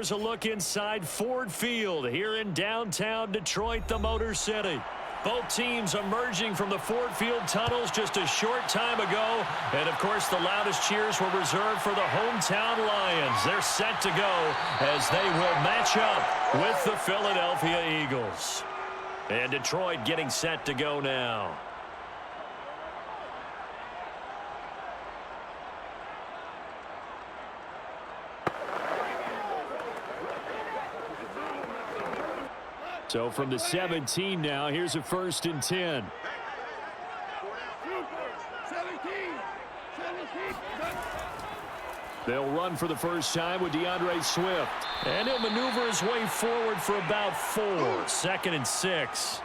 there's a look inside Ford Field here in downtown Detroit, the Motor City. Both teams emerging from the Ford Field tunnels just a short time ago. And, of course, the loudest cheers were reserved for the hometown Lions. They're set to go as they will match up with the Philadelphia Eagles. And Detroit getting set to go now. So from the 17 now, here's a 1st and 10. They'll run for the first time with DeAndre Swift. And he'll maneuver his way forward for about 4. 2nd and 6.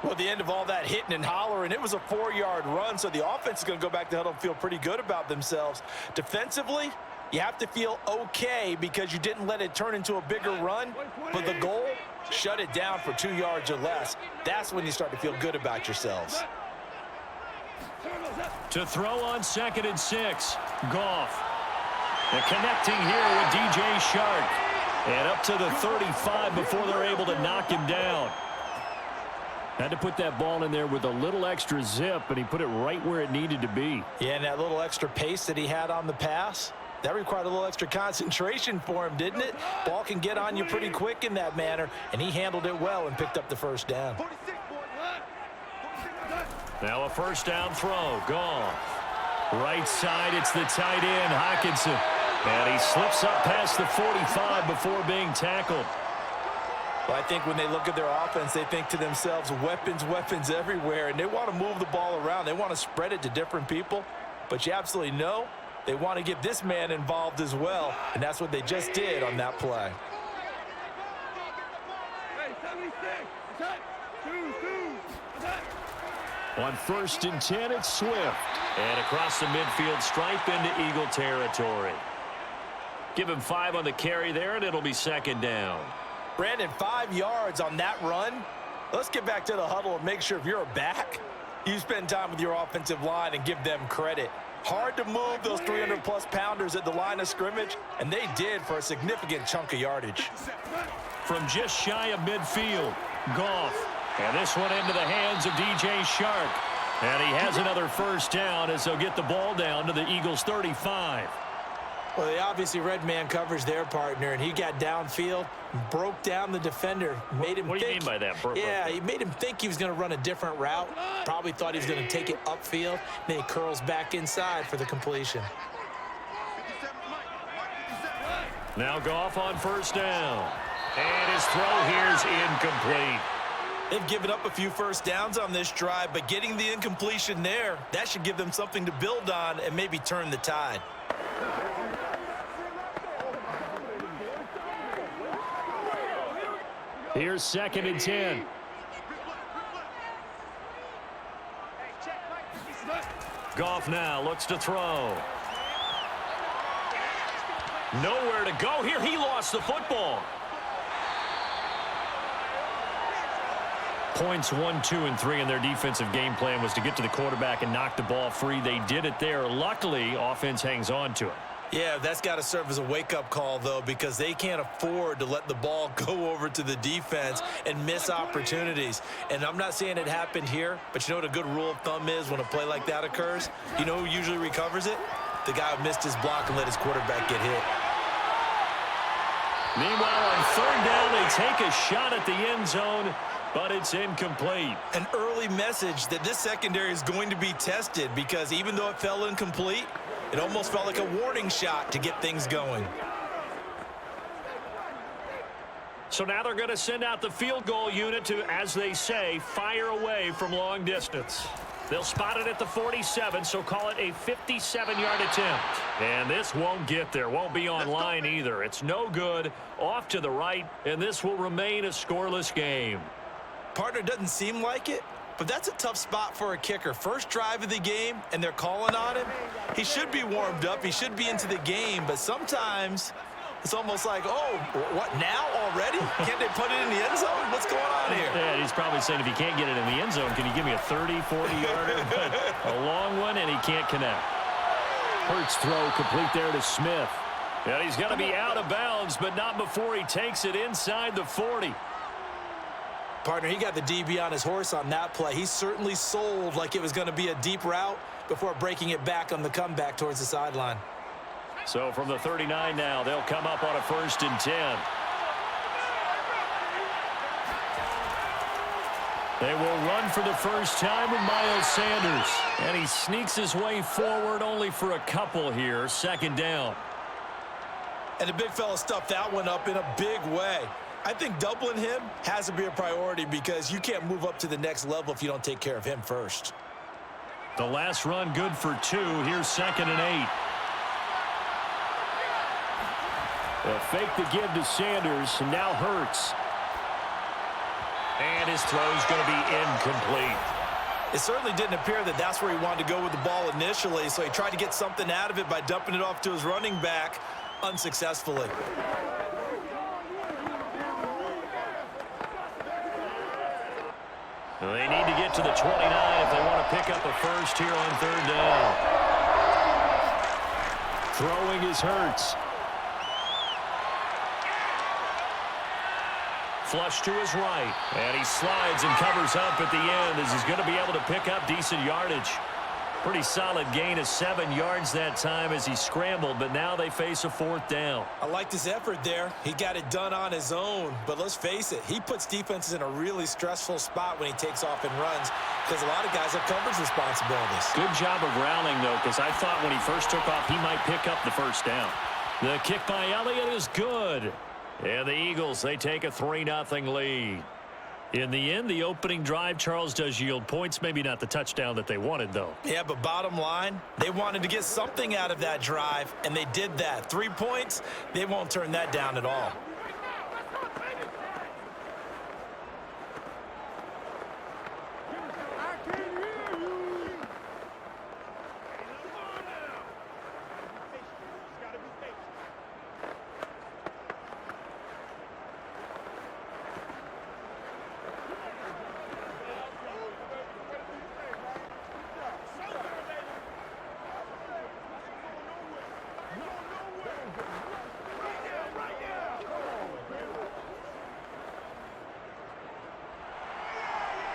Well, at the end of all that hitting and hollering, it was a 4-yard run, so the offense is going to go back to huddle and feel pretty good about themselves. Defensively, you have to feel okay because you didn't let it turn into a bigger run, but the goal, shut it down for 2 yards or less. That's when you start to feel good about yourselves. To throw on 2nd and 6, Goff. And connecting here with DJ Chark. And up to the 35 before they're able to knock him down. Had to put that ball in there with a little extra zip, and he put it right where it needed to be. Yeah, and that little extra pace that he had on the pass, that required a little extra concentration for him, didn't it? Ball can get on you pretty quick in that manner, and he handled it well and picked up the first down. Now a first down throw. Goff. Right side, it's the tight end, Hockenson. And he slips up past the 45 before being tackled. Well, I think when they look at their offense, they think to themselves, weapons, weapons everywhere, and they want to move the ball around. They want to spread it to different people, but you absolutely know they want to get this man involved as well, and that's what they just did on that play. On 1st and 10, it's Swift. And across the midfield stripe into Eagle territory. Give him 5 on the carry there, and it'll be 2nd down. Brandon, 5 yards on that run. Let's get back to the huddle and make sure if you're a back, you spend time with your offensive line and give them credit. Hard to move those 300-plus pounders at the line of scrimmage, and they did for a significant chunk of yardage. From just shy of midfield, Goff. And this one into the hands of DJ Chark. And he has another first down as they'll get the ball down to the Eagles' 35. Well, they obviously read man coverage their partner, and he got downfield, broke down the defender, made him What do you mean by that? Yeah, he made him think he was going to run a different route. Probably thought he was going to take it upfield. Then he curls back inside for the completion. Now Goff on first down. And his throw here's incomplete. They've given up a few first downs on this drive, but getting the incompletion there, that should give them something to build on and maybe turn the tide. Here's 2nd and 10. Goff now looks to throw. Nowhere to go here. He lost the football. Points 1, 2, and 3 in their defensive game plan was to get to the quarterback and knock the ball free. They did it there. Luckily, offense hangs on to it. Yeah, that's got to serve as a wake-up call, though, because they can't afford to let the ball go over to the defense and miss opportunities. And I'm not saying it happened here, but you know what a good rule of thumb is when a play like that occurs? You know who usually recovers it? The guy who missed his block and let his quarterback get hit. Meanwhile, on 3rd down, they take a shot at the end zone, but it's incomplete. An early message that this secondary is going to be tested because even though it fell incomplete, it almost felt like a warning shot to get things going. So now they're going to send out the field goal unit to, as they say, fire away from long distance. They'll spot it at the 47, so call it a 57-yard attempt. And this won't get there, won't be on line either. It's no good, off to the right, and this will remain a scoreless game. Partner, doesn't seem like it, but that's a tough spot for a kicker. First drive of the game, and they're calling on him. He should be warmed up. He should be into the game, but sometimes it's almost like, oh, what, now already? Can't they put it in the end zone? What's going on here? Yeah, he's probably saying if he can't get it in the end zone, can you give me a 30, 40-yarder? But a long one, and he can't connect. Hurts throw complete there to Smith. And he's going to be out of bounds, but not before he takes it inside the 40. Partner, he got the DB on his horse on that play. He certainly sold like it was going to be a deep route before breaking it back on the comeback towards the sideline. So from the 39 now, they'll come up on a 1st and 10. They will run for the first time with Miles Sanders. And he sneaks his way forward only for a couple here. 2nd down. And the big fella stuffed that one up in a big way. I think doubling him has to be a priority because you can't move up to the next level if you don't take care of him first. The last run good for 2. Here's 2nd and 8. A fake to give to Sanders. Now Hurts. And his throw's going to be incomplete. It certainly didn't appear that that's where he wanted to go with the ball initially, so he tried to get something out of it by dumping it off to his running back unsuccessfully. They need to get to the 29 if they want to pick up a first here on 3rd down. Throwing is Hurts. Flush to his right. And he slides and covers up at the end as he's going to be able to pick up decent yardage. Pretty solid gain of 7 yards that time as he scrambled, but now they face a 4th down. I liked his effort there. He got it done on his own, but let's face it, he puts defenses in a really stressful spot when he takes off and runs because a lot of guys have coverage responsibilities. Good job of rallying, though, because I thought when he first took off, he might pick up the 1st down. The kick by Elliott is good. And the Eagles, they take a 3-0 lead. In the end, the opening drive, Charles, does yield points. Maybe not the touchdown that they wanted, though. Yeah, but bottom line, they wanted to get something out of that drive, and they did that. 3 points, they won't turn that down at all.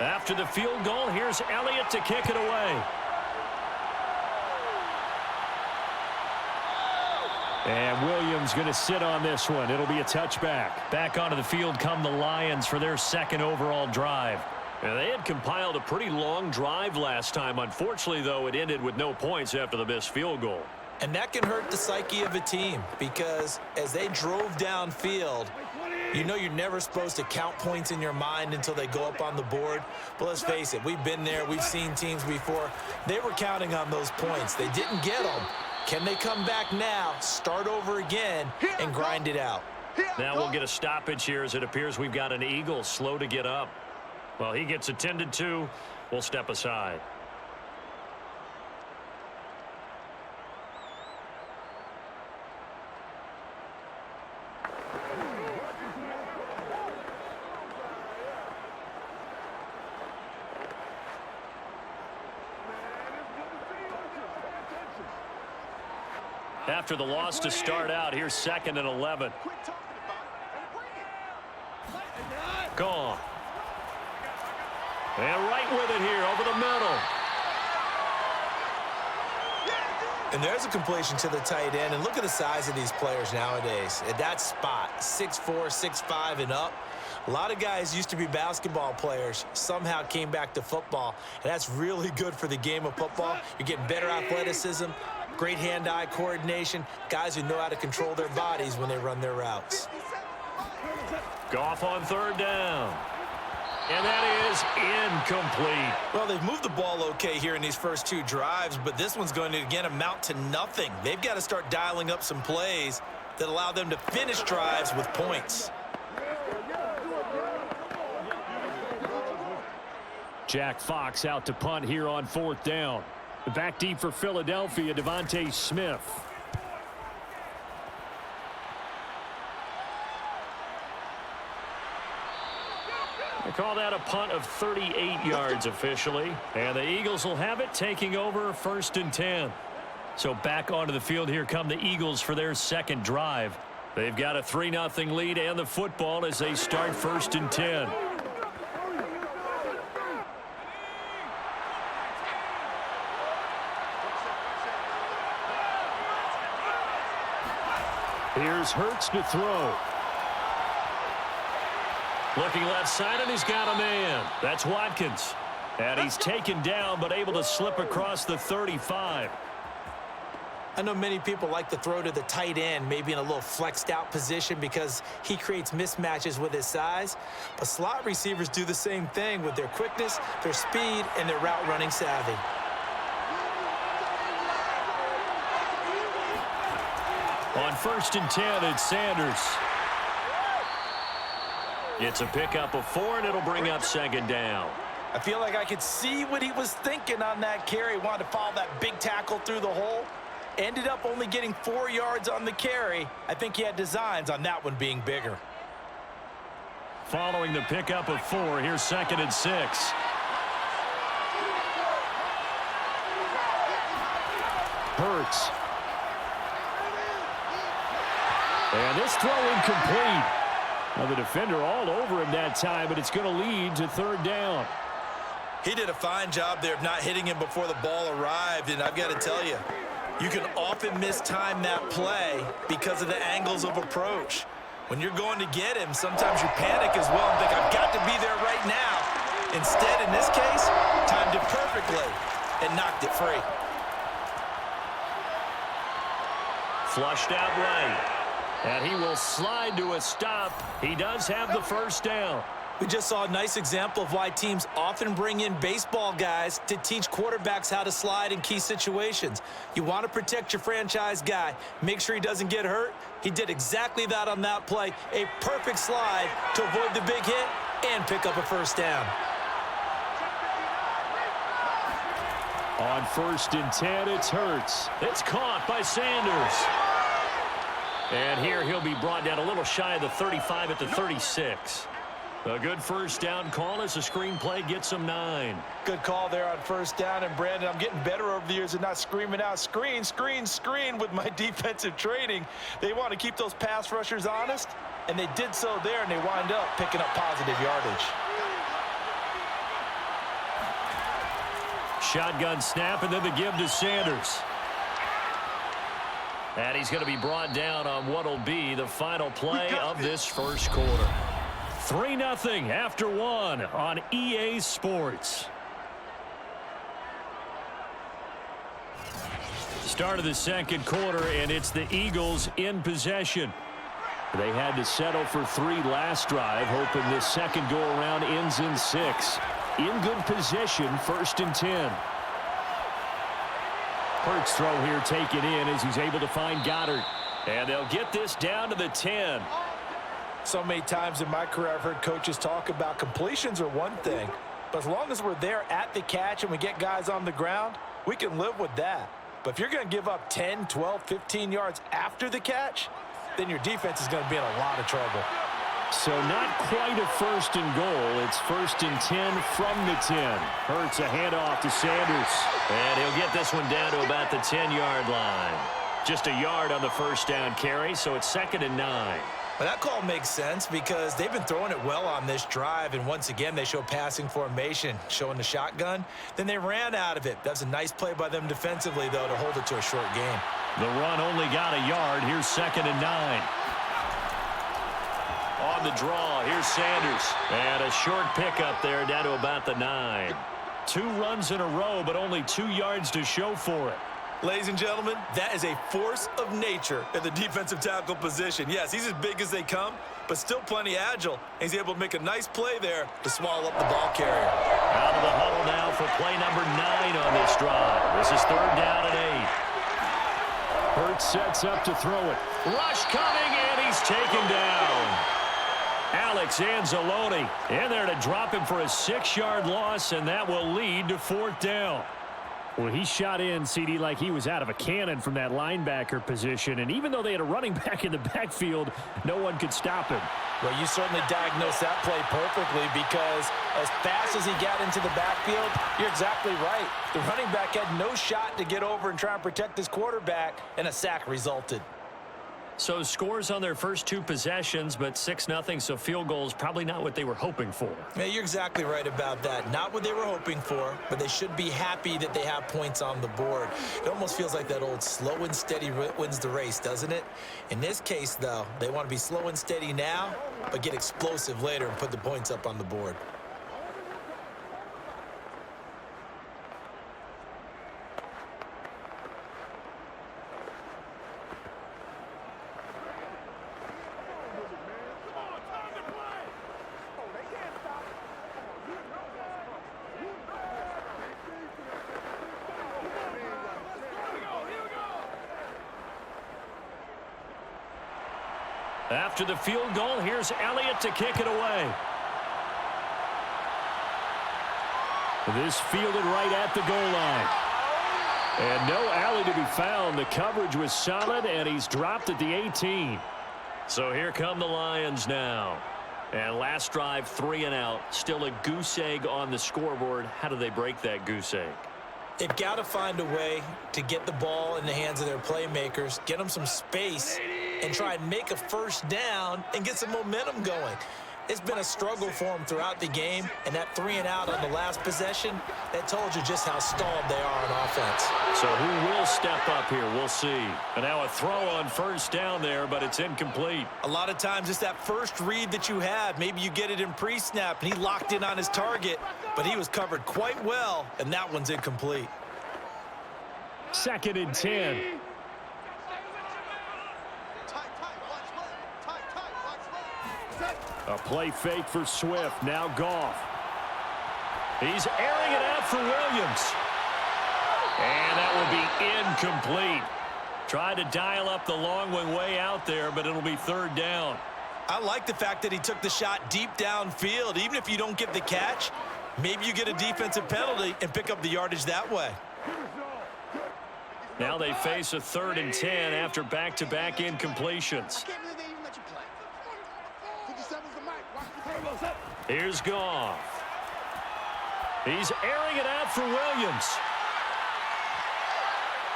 After the field goal, here's Elliott to kick it away. And Williams going to sit on this one. It'll be a touchback. Back onto the field come the Lions for their 2nd overall drive. And they had compiled a pretty long drive last time. Unfortunately, though, it ended with no points after the missed field goal. And that can hurt the psyche of a team because as they drove downfield, you know you're never supposed to count points in your mind until they go up on the board. But let's face it, we've been there. We've seen teams before. They were counting on those points. They didn't get them. Can they come back now, start over again, and grind it out? Now we'll get a stoppage here as it appears we've got an Eagle slow to get up. Well, he gets attended to. We'll step aside. After the loss to start out, here's 2nd and 11. Gone. And right with it here over the middle. And there's a completion to the tight end. And look at the size of these players nowadays. At that spot, 6'4", 6'5", and up. A lot of guys used to be basketball players, somehow came back to football. And that's really good for the game of football. You're getting better athleticism, great hand-eye coordination, guys who know how to control their bodies when they run their routes. Goff on 3rd down. And that is incomplete. Well, they've moved the ball okay here in these first 2 drives, but this one's going to, again, amount to nothing. They've got to start dialing up some plays that allow them to finish drives with points. Jack Fox out to punt here on 4th down. Back deep for Philadelphia, Devontae Smith. They call that a punt of 38 yards officially. And the Eagles will have it, taking over 1st and 10. So back onto the field, here come the Eagles for their second drive. They've got a 3-0 lead and the football as they start 1st and 10. Here's Hurts to throw. Looking left side, and he's got a man. That's Watkins. And he's taken down, but able to slip across the 35. I know many people like to throw to the tight end, maybe in a little flexed out position because he creates mismatches with his size. But slot receivers do the same thing with their quickness, their speed, and their route running savvy. On 1st and 10, it's Sanders. It's a pickup of 4, and it'll bring up 2nd down. I feel like I could see what he was thinking on that carry. Wanted to follow that big tackle through the hole. Ended up only getting 4 yards on the carry. I think he had designs on that one being bigger. Following the pickup of 4, here's 2nd and 6. Hurts. And this throw incomplete. Now the defender all over him that time, but it's going to lead to 3rd down. He did a fine job there of not hitting him before the ball arrived, and I've got to tell you, you can often mistime that play because of the angles of approach. When you're going to get him, sometimes you panic as well and think, I've got to be there right now. Instead, in this case, timed it perfectly and knocked it free. Flushed out right. And he will slide to a stop. He does have the 1st down. We just saw a nice example of why teams often bring in baseball guys to teach quarterbacks how to slide in key situations. You want to protect your franchise guy. Make sure he doesn't get hurt. He did exactly that on that play. A perfect slide to avoid the big hit and pick up a 1st down. On 1st and 10, it's Hurts. It's caught by Sanders. And here he'll be brought down a little shy of the 35 at the 36. A good 1st down call as the screenplay gets him 9. Good call there on 1st down. And, Brandon, I'm getting better over the years and not screaming out, screen, screen, screen with my defensive training. They want to keep those pass rushers honest, and they did so there, and they wind up picking up positive yardage. Shotgun snap, and then the give to Sanders. And he's going to be brought down on what will be the final play of this 1st quarter. 3-0 after 1 on EA Sports. Start of the 2nd quarter, and it's the Eagles in possession. They had to settle for 3 last drive, hoping this 2nd go-around ends in 6. In good position, 1st and 10. Hurts throw here taken in as he's able to find Goddard. And they'll get this down to the 10. So many times in my career I've heard coaches talk about completions are one thing, but as long as we're there at the catch and we get guys on the ground, we can live with that. But if you're going to give up 10, 12, 15 yards after the catch, then your defense is going to be in a lot of trouble. So not quite a 1st and goal. It's 1st and 10 from the 10. Hurts a handoff to Sanders. And he'll get this one down to about the 10-yard line. Just a yard on the 1st down carry, so it's 2nd and 9. Well, that call makes sense because they've been throwing it well on this drive, and once again, they show passing formation, showing the shotgun. Then they ran out of it. That's a nice play by them defensively, though, to hold it to a short gain. The run only got a yard. Here's 2nd and 9. On the draw, here's Sanders. And a short pickup there down to about the 9. 2 runs in a row, but only 2 yards to show for it. Ladies and gentlemen, that is a force of nature in the defensive tackle position. Yes, he's as big as they come, but still plenty agile. He's able to make a nice play there to swallow up the ball carrier. Out of the huddle now for play number 9 on this drive. This is 3rd down and 8. Hurts sets up to throw it. Rush coming, and he's taken down. Alex Anzalone in there to drop him for a 6-yard loss, and that will lead to 4th down. Well, he shot in, CD, like he was out of a cannon from that linebacker position. And even though they had a running back in the backfield, no one could stop him. Well, you certainly diagnosed that play perfectly, because as fast as he got into the backfield, you're exactly right. The running back had no shot to get over and try and protect his quarterback, and a sack resulted. So scores on their first 2 possessions, but 6-0, so field goals probably not what they were hoping for. Yeah, you're exactly right about that. Not what they were hoping for, but they should be happy that they have points on the board. It almost feels like that old slow and steady wins the race, doesn't it? In this case, though, they want to be slow and steady now, but get explosive later and put the points up on the board. After the field goal, here's Elliott to kick it away. This fielded right at the goal line. And no alley to be found. The coverage was solid, and he's dropped at the 18. So here come the Lions now. And last drive, 3 and out. Still a goose egg on the scoreboard. How do they break that goose egg? They've got to find a way to get the ball in the hands of their playmakers, get them some space, and try and make a first down and get some momentum going. It's been a struggle for them throughout the game, and that 3 and out on the last possession, that told you just how stalled they are on offense. So who will step up here? We'll see. And now a throw on first down there, but it's incomplete. A lot of times it's that first read that you have. Maybe you get it in pre-snap, and he locked in on his target, but he was covered quite well, and that one's incomplete. 2nd and 10. A play fake for Swift. Now Goff. He's airing it out for Williams. And that will be incomplete. Tried to dial up the long one way out there, but it'll be 3rd down. I like the fact that he took the shot deep downfield. Even if you don't get the catch, maybe you get a defensive penalty and pick up the yardage that way. Now they face a 3rd and 10 after back-to-back incompletions. Here's Goff. He's airing it out for Williams.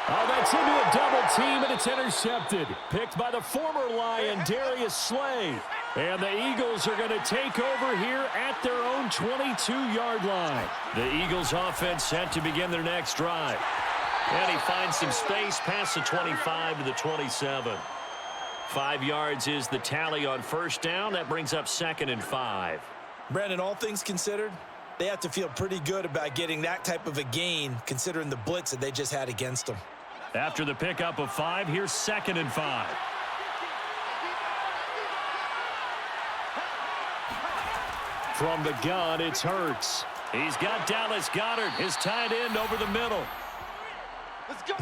Oh, that's into a double team, and it's intercepted. Picked by the former Lion, Darius Slay. And the Eagles are going to take over here at their own 22-yard line. The Eagles offense set to begin their next drive. And he finds some space past the 25 to the 27. 5 yards is the tally on first down. That brings up 2nd and 5. Brandon, all things considered, they have to feel pretty good about getting that type of a gain, considering the blitz that they just had against them. After the pickup of 5, here's 2nd and 5. From the gun, it's Hurts. He's got Dallas Goddard, his tight end, over the middle.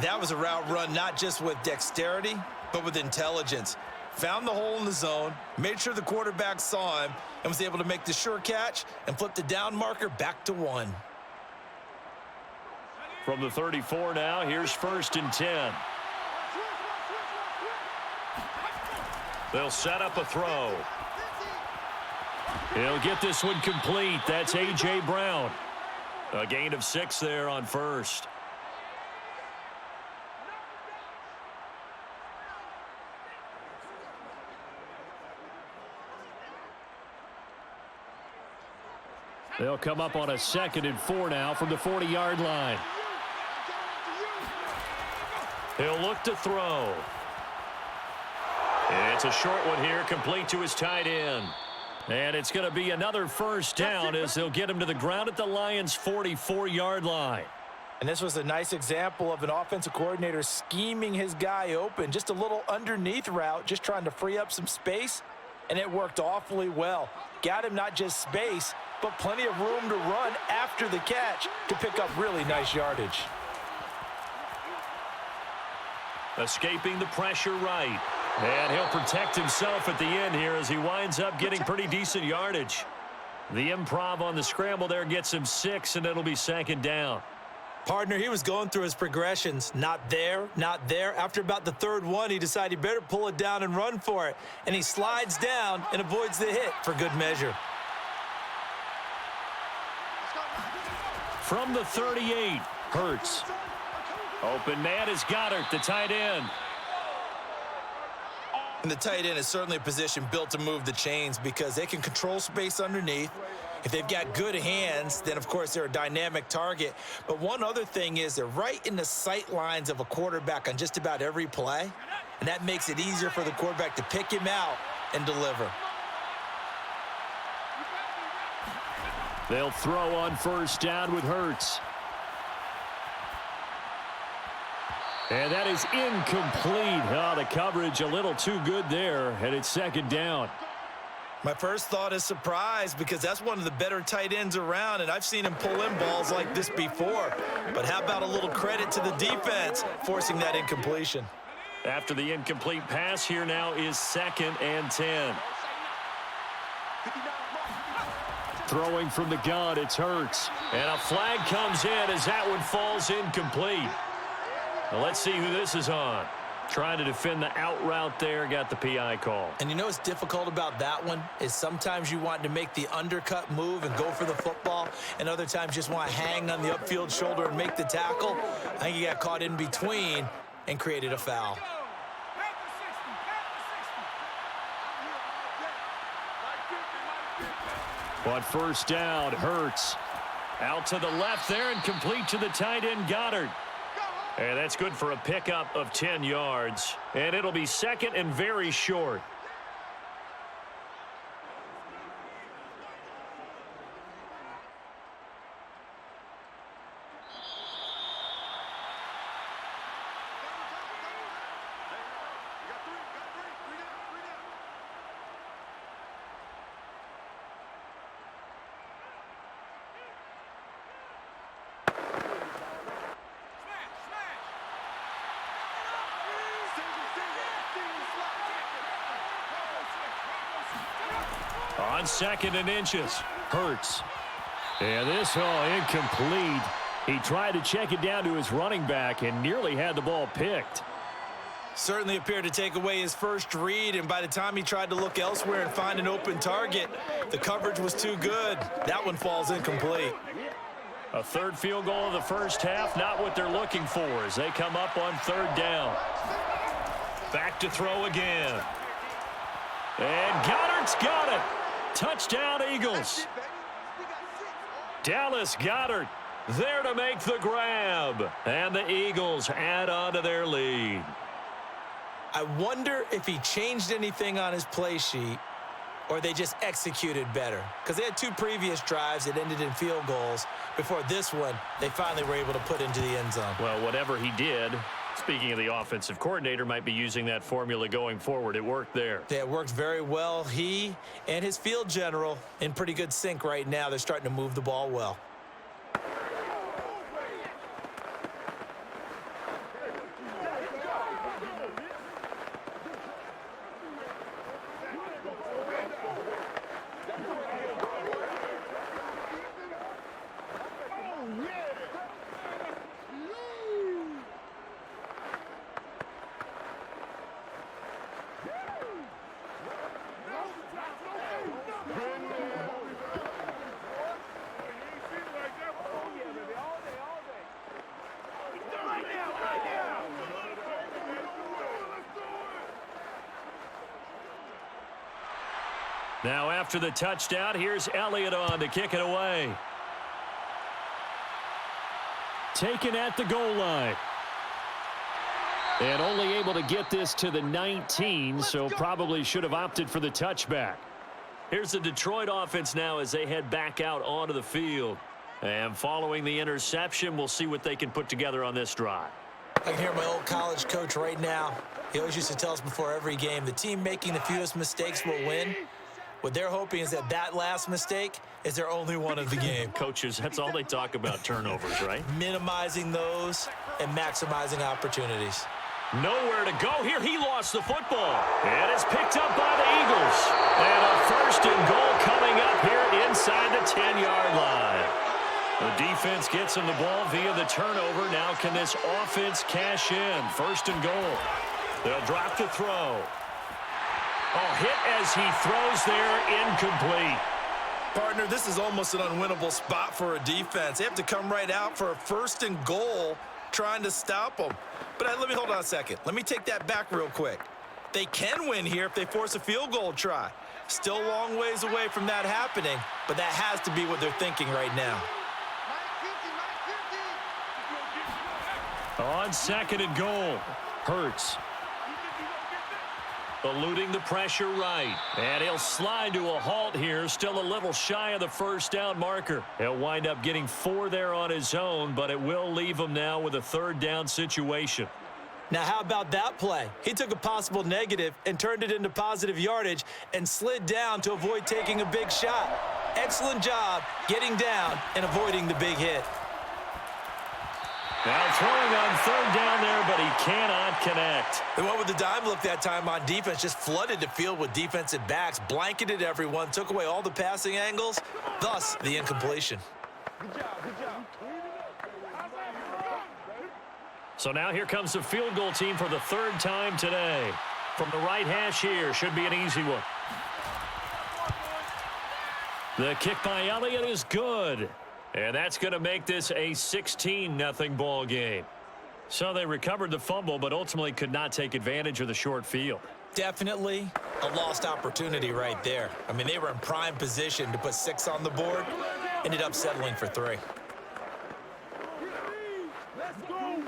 That was a route run not just with dexterity, but with intelligence. Found the hole in the zone, made sure the quarterback saw him, and was able to make the sure catch and flip the down marker back to 1. From the 34 now, here's 1st and 10. They'll set up a throw. He'll get this one complete. That's A.J. Brown. A gain of 6 there on first. They'll come up on a 2nd and 4 now from the 40-yard line. He'll look to throw. It's a short one here, complete to his tight end. And it's going to be another first down as they'll get him to the ground at the Lions' 44-yard line. And this was a nice example of an offensive coordinator scheming his guy open. Just a little underneath route, just trying to free up some space, and it worked awfully well. Got him not just space, but plenty of room to run after the catch to pick up really nice yardage. Escaping the pressure right. And he'll protect himself at the end here as he winds up getting pretty decent yardage. The improv on the scramble there gets him 6, and it'll be 2nd down. Partner, he was going through his progressions. Not there, not there. After about the third one, he decided he better pull it down and run for it. And he slides down and avoids the hit for good measure. From the 38, Hurts. Open man is Goddard, the tight end. And the tight end is certainly a position built to move the chains because they can control space underneath. If they've got good hands, then, of course, they're a dynamic target. But one other thing is they're right in the sight lines of a quarterback on just about every play, and that makes it easier for the quarterback to pick him out and deliver. They'll throw on first down with Hurts. And that is incomplete. Oh, the coverage a little too good there, and it's second down. My first thought is surprise because that's one of the better tight ends around, and I've seen him pull in balls like this before. But how about a little credit to the defense forcing that incompletion? After the incomplete pass, here now is 2nd and 10. Throwing from the gun, it's Hurts. And a flag comes in as that one falls incomplete. Now let's see who this is on. Trying to defend the out route there, got the PI call. And you know what's difficult about that one is sometimes you want to make the undercut move and go for the football, and other times just want to hang on the upfield shoulder and make the tackle. I think he got caught in between and created a foul. But first down, Hurts. Out to the left there and complete to the tight end, Goddard. And that's good for a pickup of 10 yards. And it'll be 2nd and very short. On 2nd and inches, Hurts. And this, incomplete. He tried to check it down to his running back and nearly had the ball picked. Certainly appeared to take away his first read, and by the time he tried to look elsewhere and find an open target, the coverage was too good. That one falls incomplete. A third field goal of the first half, not what they're looking for as they come up on 3rd down. Back to throw again. And Goddard's got it. Touchdown, Eagles. Dallas Goddard there to make the grab. And the Eagles add on to their lead. I wonder if he changed anything on his play sheet or they just executed better. Because they had 2 previous drives that ended in field goals. Before this one, they finally were able to put into the end zone. Well, whatever he did, speaking of the offensive coordinator, might be using that formula going forward. It worked there. Yeah, it worked very well. He and his field general in pretty good sync right now. They're starting to move the ball well. Now after the touchdown, here's Elliott on to kick it away. Taken at the goal line. And only able to get this to the 19, so probably should have opted for the touchback. Here's the Detroit offense now as they head back out onto the field. And following the interception, we'll see what they can put together on this drive. I can hear my old college coach right now. He always used to tell us before every game, the team making the fewest mistakes will win. What they're hoping is that that last mistake is their only one of the game. Coaches, that's all they talk about, turnovers, right? Minimizing those and maximizing opportunities. Nowhere to go here. He lost the football. And it's picked up by the Eagles. And a 1st and goal coming up here inside the 10-yard line. The defense defense gets him the ball via the turnover. Now can this offense cash in? 1st and goal. They'll drop the throw. Oh, hit as he throws there, incomplete. Partner, this is almost an unwinnable spot for a defense. They have to come right out for a 1st and goal trying to stop them. But let me hold on a second. Let me take that back real quick. They can win here if they force a field goal try. Still a long ways away from that happening, but that has to be what they're thinking right now. On 2nd and goal, Hurts. Eluding the pressure right. And he'll slide to a halt here. Still a little shy of the 1st down marker. He'll wind up getting 4 there on his own, but it will leave him now with a 3rd down situation. Now, how about that play? He took a possible negative and turned it into positive yardage and slid down to avoid taking a big shot. Excellent job getting down and avoiding the big hit. Now throwing on 3rd down there, but he cannot connect. They went with the dime look that time on defense, just flooded the field with defensive backs, blanketed everyone, took away all the passing angles, thus the incompletion. Good job. So now here comes the field goal team for the 3rd time today. From the right hash here, should be an easy one. The kick by Elliott is good. And that's going to make this a 16-0 ball game. So they recovered the fumble, but ultimately could not take advantage of the short field. Definitely a lost opportunity right there. I mean, they were in prime position to put 6 on the board, ended up settling for 3. Let's go.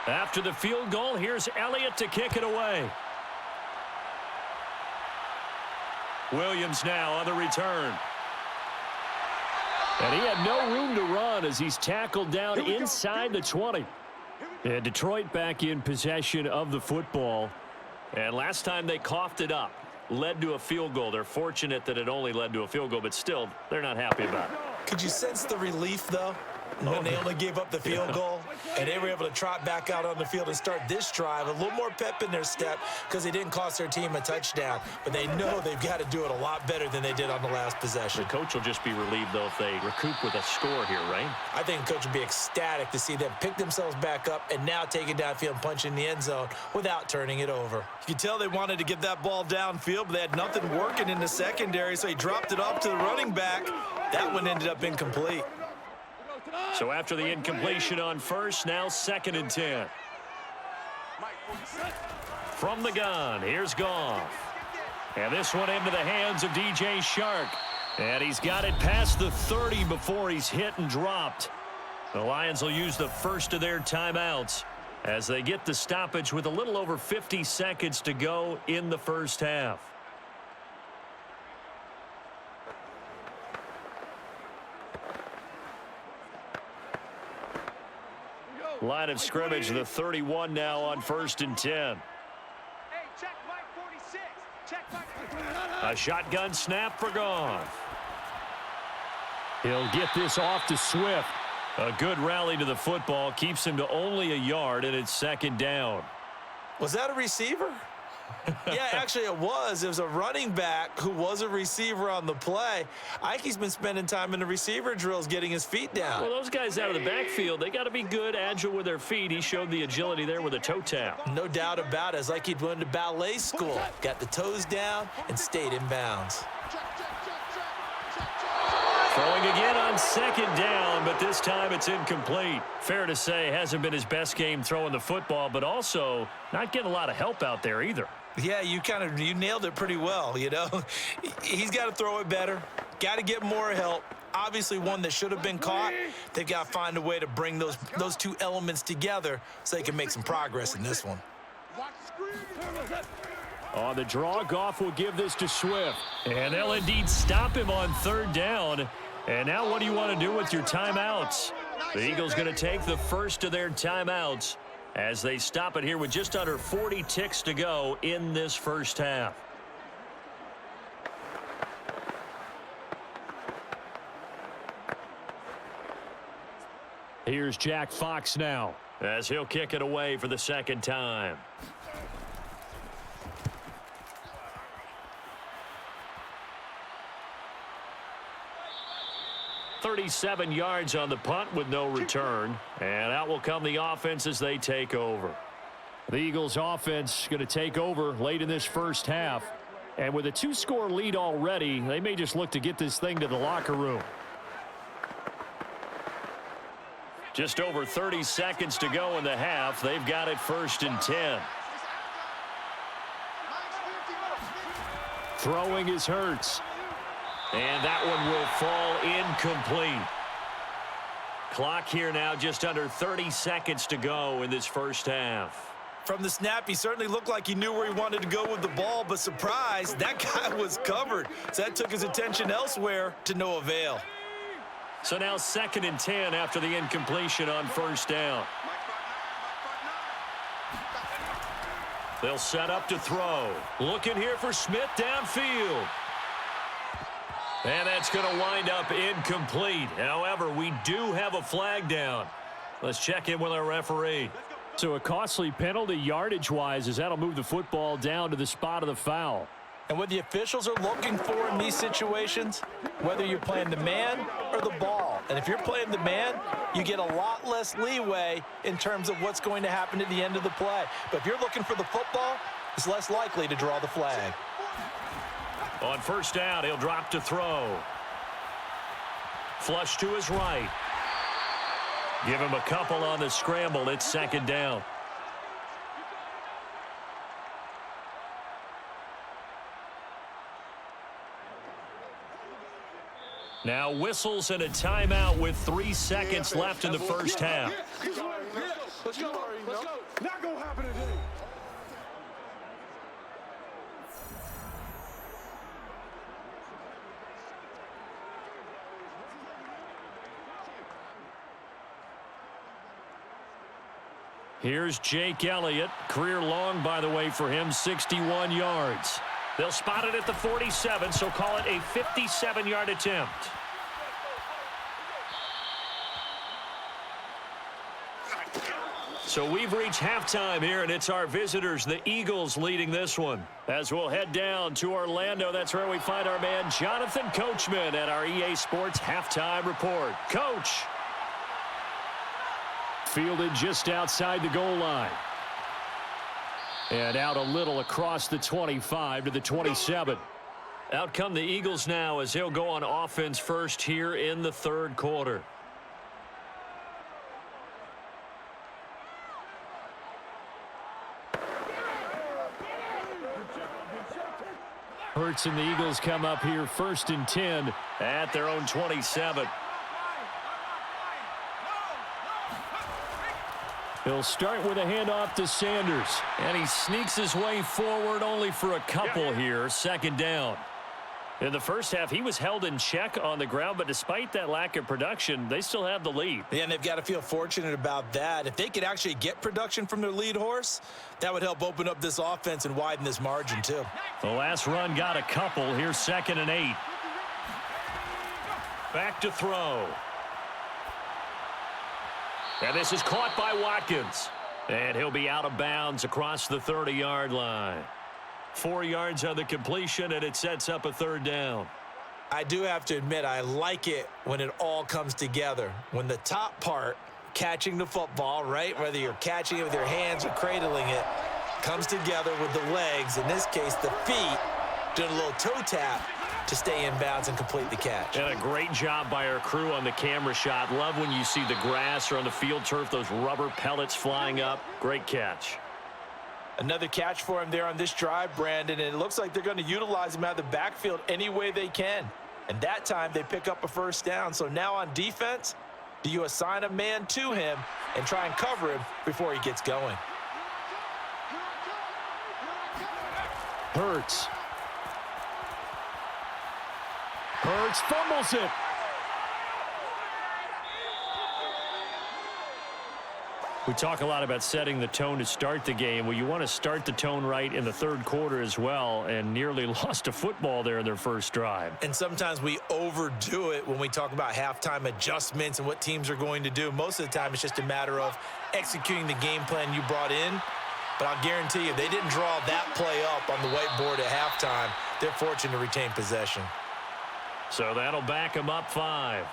After the field goal, here's Elliott to kick it away. Williams now on the return. And he had no room to run as he's tackled down inside the 20. And Detroit back in possession of the football. And last time they coughed it up, led to a field goal. They're fortunate that it only led to a field goal, but still, they're not happy about it. Could you sense the relief, though, when they only gave up the field goal and they were able to trot back out on the field and start this drive? A little more pep in their step because they didn't cost their team a touchdown, but they know they've got to do it a lot better than they did on the last possession. The coach will just be relieved, though, if they recoup with a score here, right? I think the coach would be ecstatic to see them pick themselves back up and now take it downfield and punch in the end zone without turning it over. You could tell they wanted to get that ball downfield, but they had nothing working in the secondary, so he dropped it off to the running back. That one ended up incomplete. So after the incompletion on first, now 2nd and 10. From the gun, here's Goff. And this one into the hands of DJ Shark. And he's got it past the 30 before he's hit and dropped. The Lions will use the first of their timeouts as they get the stoppage with a little over 50 seconds to go in the first half. Line of scrimmage, the 31 now on 1st and 10. Hey, check Mike 46. Check Mike 46. A shotgun snap for Goff. He'll get this off to Swift. A good rally to the football keeps him to only a yard, and it's 2nd down. Was that a receiver? Yeah, actually it was. It was a running back who was a receiver on the play. I think he's been spending time in the receiver drills getting his feet down. Well, those guys out of the backfield, they got to be good, agile with their feet. He showed the agility there with a toe tap. No doubt about it. It's like he'd went to ballet school. Got the toes down and stayed in bounds. Throwing again on 2nd down, but this time it's incomplete. Fair to say, hasn't been his best game throwing the football, but also not getting a lot of help out there either. Yeah, you nailed it pretty well, you know. He's got to throw it better. Got to get more help. Obviously one that should have been caught. They've got to find a way to bring those two elements together so they can make some progress in this one. On the draw, Goff will give this to Swift. And they'll indeed stop him on 3rd down. And now what do you want to do with your timeouts? The Eagles going to take the first of their timeouts as they stop it here with just under 40 ticks to go in this first half. Here's Jack Fox now as he'll kick it away for the second time. .37 yards on the punt with no return. And out will come the offense as they take over. The Eagles offense going to take over late in this first half. And with a 2-score lead already, they may just look to get this thing to the locker room. Just over 30 seconds to go in the half. They've got it 1st and 10. Throwing is Hurts. And that one will fall incomplete. Clock here now just under 30 seconds to go in this first half. From the snap, he certainly looked like he knew where he wanted to go with the ball, but surprise, that guy was covered. So that took his attention elsewhere to no avail. So now 2nd and 10 after the incompletion on 1st down. They'll set up to throw. Looking here for Smith downfield. And that's going to wind up incomplete. However, we do have a flag down. Let's check in with our referee. So a costly penalty yardage-wise as that'll move the football down to the spot of the foul. And what the officials are looking for in these situations, whether you're playing the man or the ball. And if you're playing the man, you get a lot less leeway in terms of what's going to happen at the end of the play. But if you're looking for the football, it's less likely to draw the flag. On 1st down, he'll drop to throw. Flush to his right. Give him a couple on the scramble. It's 2nd down. Now whistles and a timeout with 3 seconds left in the first half. Let's go. Not gonna happen today. Here's Jake Elliott. Career long, by the way, for him, 61 yards. They'll spot it at the 47, so call it a 57-yard attempt. So we've reached halftime here, and it's our visitors, the Eagles, leading this one. As we'll head down to Orlando, that's where we find our man Jonathan Coachman at our EA Sports Halftime Report. Coach. Fielded just outside the goal line. And out a little across the 25 to the 27. Out come the Eagles now as they'll go on offense first here in the 3rd quarter. Hurts and the Eagles come up here 1st and 10 at their own 27. He'll start with a handoff to Sanders. And he sneaks his way forward only for a couple here. 2nd down. In the first half, he was held in check on the ground, but despite that lack of production, they still have the lead. Yeah, and they've got to feel fortunate about that. If they could actually get production from their lead horse, that would help open up this offense and widen this margin, too. The last run got a couple. Here's 2nd and 8. Back to throw. And this is caught by Watkins. And he'll be out of bounds across the 30-yard line. 4 yards on the completion, and it sets up a 3rd down. I do have to admit, I like it when it all comes together. When the top part, catching the football, right, whether you're catching it with your hands or cradling it, comes together with the legs, in this case the feet, doing a little toe tap to stay in bounds and complete the catch. And a great job by our crew on the camera shot. Love when you see the grass or on the field turf, those rubber pellets flying up. Great catch. Another catch for him there on this drive, Brandon, and it looks like they're going to utilize him out of the backfield any way they can. And that time they pick up a 1st down. So now on defense, do you assign a man to him and try and cover him before he gets going? Hurts. Hurts fumbles it. We talk a lot about setting the tone to start the game. Well, you want to start the tone right in the third quarter as well, and nearly lost a football there in their first drive. And sometimes we overdo it when we talk about halftime adjustments and what teams are going to do. Most of the time, it's just a matter of executing the game plan you brought in. But I'll guarantee you, they didn't draw that play up on the whiteboard at halftime. They're fortunate to retain possession. So that'll back them up 5.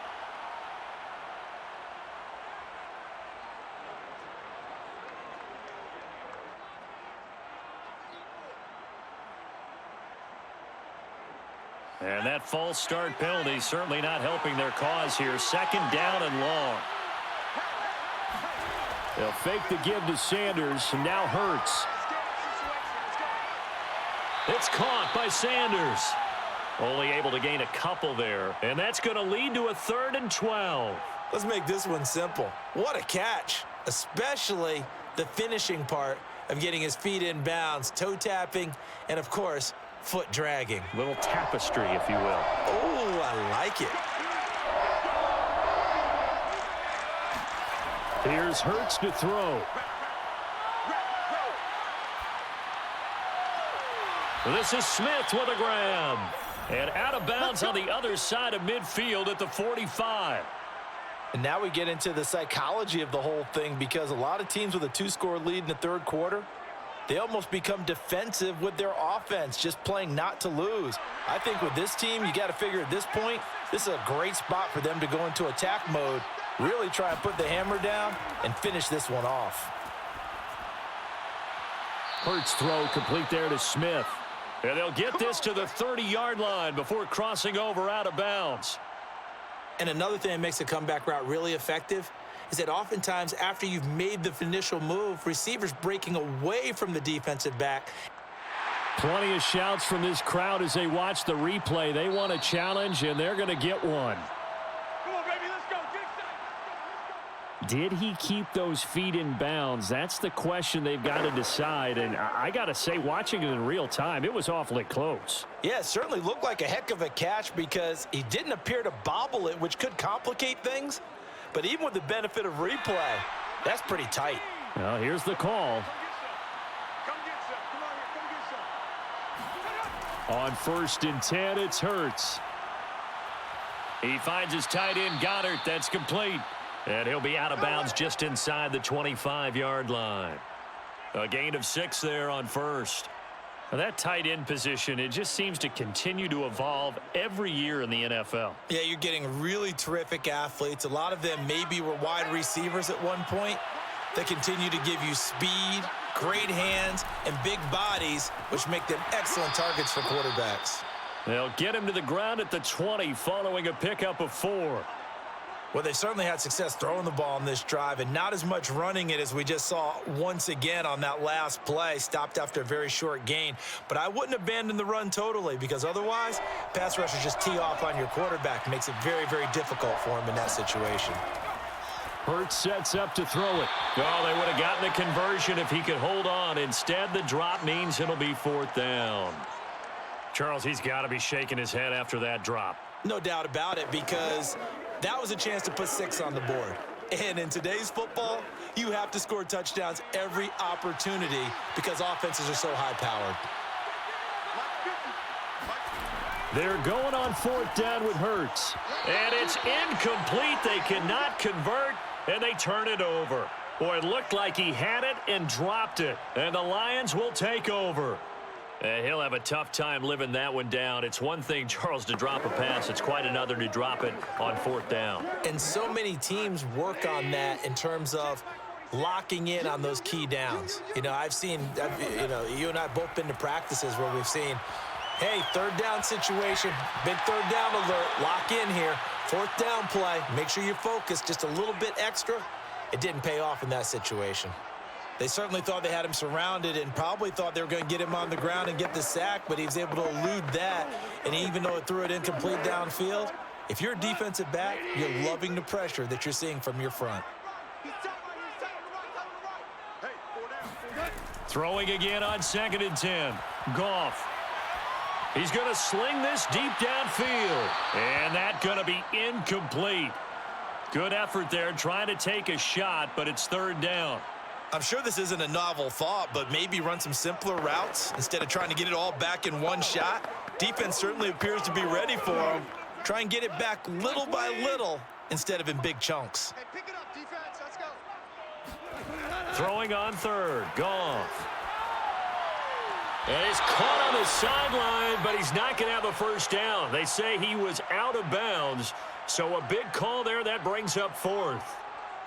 And that false start penalty certainly not helping their cause here. 2nd down and long. They'll fake the give to Sanders, and now Hurts. It's caught by Sanders. Only able to gain a couple there, and that's going to lead to a 3rd and 12. Let's make this one simple. What a catch, especially the finishing part of getting his feet in bounds, toe tapping, and of course, foot dragging. Little tapestry, if you will. Oh, I like it. Here's Hurts to throw. This is Smith with a grab. And out of bounds on the other side of midfield at the 45. And now we get into the psychology of the whole thing, because a lot of teams with a 2-score lead in the third quarter, they almost become defensive with their offense, just playing not to lose. I think with this team, you got to figure at this point, this is a great spot for them to go into attack mode, really try and put the hammer down and finish this one off. Hurts throw complete there to Smith. And they'll get this to the 30-yard line before crossing over out of bounds. And another thing that makes a comeback route really effective is that oftentimes after you've made the initial move, receivers breaking away from the defensive back. Plenty of shouts from this crowd as they watch the replay. They want a challenge, and they're going to get one. Come on, baby, let's go. Did he keep those feet in bounds? That's the question they've got to decide. And I got to say, watching it in real time, it was awfully close. Yeah, it certainly looked like a heck of a catch because he didn't appear to bobble it, which could complicate things. But even with the benefit of replay, that's pretty tight. Well, here's the call. Come get some. Come on here. Come get some. On 1st and 10, it's Hurts. He finds his tight end, Goddard. That's complete. And he'll be out of bounds just inside the 25-yard line. A gain of 6 there on 1st. Now that tight end position, it just seems to continue to evolve every year in the NFL. Yeah, you're getting really terrific athletes. A lot of them maybe were wide receivers at one point. They continue to give you speed, great hands, and big bodies, which make them excellent targets for quarterbacks. They'll get him to the ground at the 20 following a pickup of 4. Well, they've certainly had success throwing the ball on this drive and not as much running it as we just saw once again on that last play, stopped after a very short gain. But I wouldn't abandon the run totally, because otherwise, pass rushers just tee off on your quarterback. It makes it very, very difficult for him in that situation. Hurts sets up to throw it. Oh, they would have gotten the conversion if he could hold on. Instead, the drop means it'll be 4th down. Charles, he's got to be shaking his head after that drop. No doubt about it, because that was a chance to put 6 on the board. And in today's football, you have to score touchdowns every opportunity because offenses are so high-powered. They're going on 4th down with Hurts. And it's incomplete. They cannot convert, and they turn it over. Boy, it looked like he had it and dropped it. And the Lions will take over. And he'll have a tough time living that one down. It's one thing, Charles, to drop a pass. It's quite another to drop it on 4th down. And so many teams work on that in terms of locking in on those key downs. You know, you and I both been to practices where we've seen, hey, 3rd down situation, big 3rd down alert, lock in here, 4th down play, make sure you're focused just a little bit extra. It didn't pay off in that situation. They certainly thought they had him surrounded and probably thought they were going to get him on the ground and get the sack, but he was able to elude that. And even though it threw it incomplete downfield, if you're a defensive back, you're loving the pressure that you're seeing from your front. Throwing again on 2nd and 10. Goff. He's going to sling this deep downfield. And that's going to be incomplete. Good effort there, trying to take a shot, but it's third down. I'm sure this isn't a novel thought, but maybe run some simpler routes instead of trying to get it all back in one shot. Defense certainly appears to be ready for him. Try and get it back little by little instead of in big chunks. Hey, pick it up, defense. Let's go. Throwing on third, Goff. And he's caught on the sideline, but he's not going to have a first down. They say he was out of bounds, so a big call there. That brings up fourth.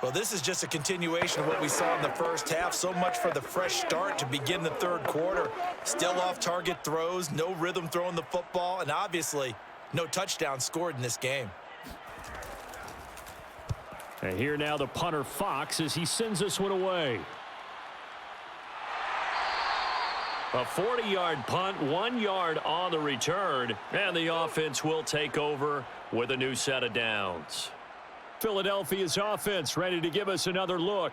Well, this is just a continuation of what we saw in the first half. So much for the fresh start to begin the third quarter. Still off-target throws, no rhythm throwing the football, and obviously no touchdown scored in this game. And here now the punter Fox as he sends this one away. A 40-yard punt, 1 yard on the return, and the offense will take over with a new set of downs. Philadelphia's offense ready to give us another look.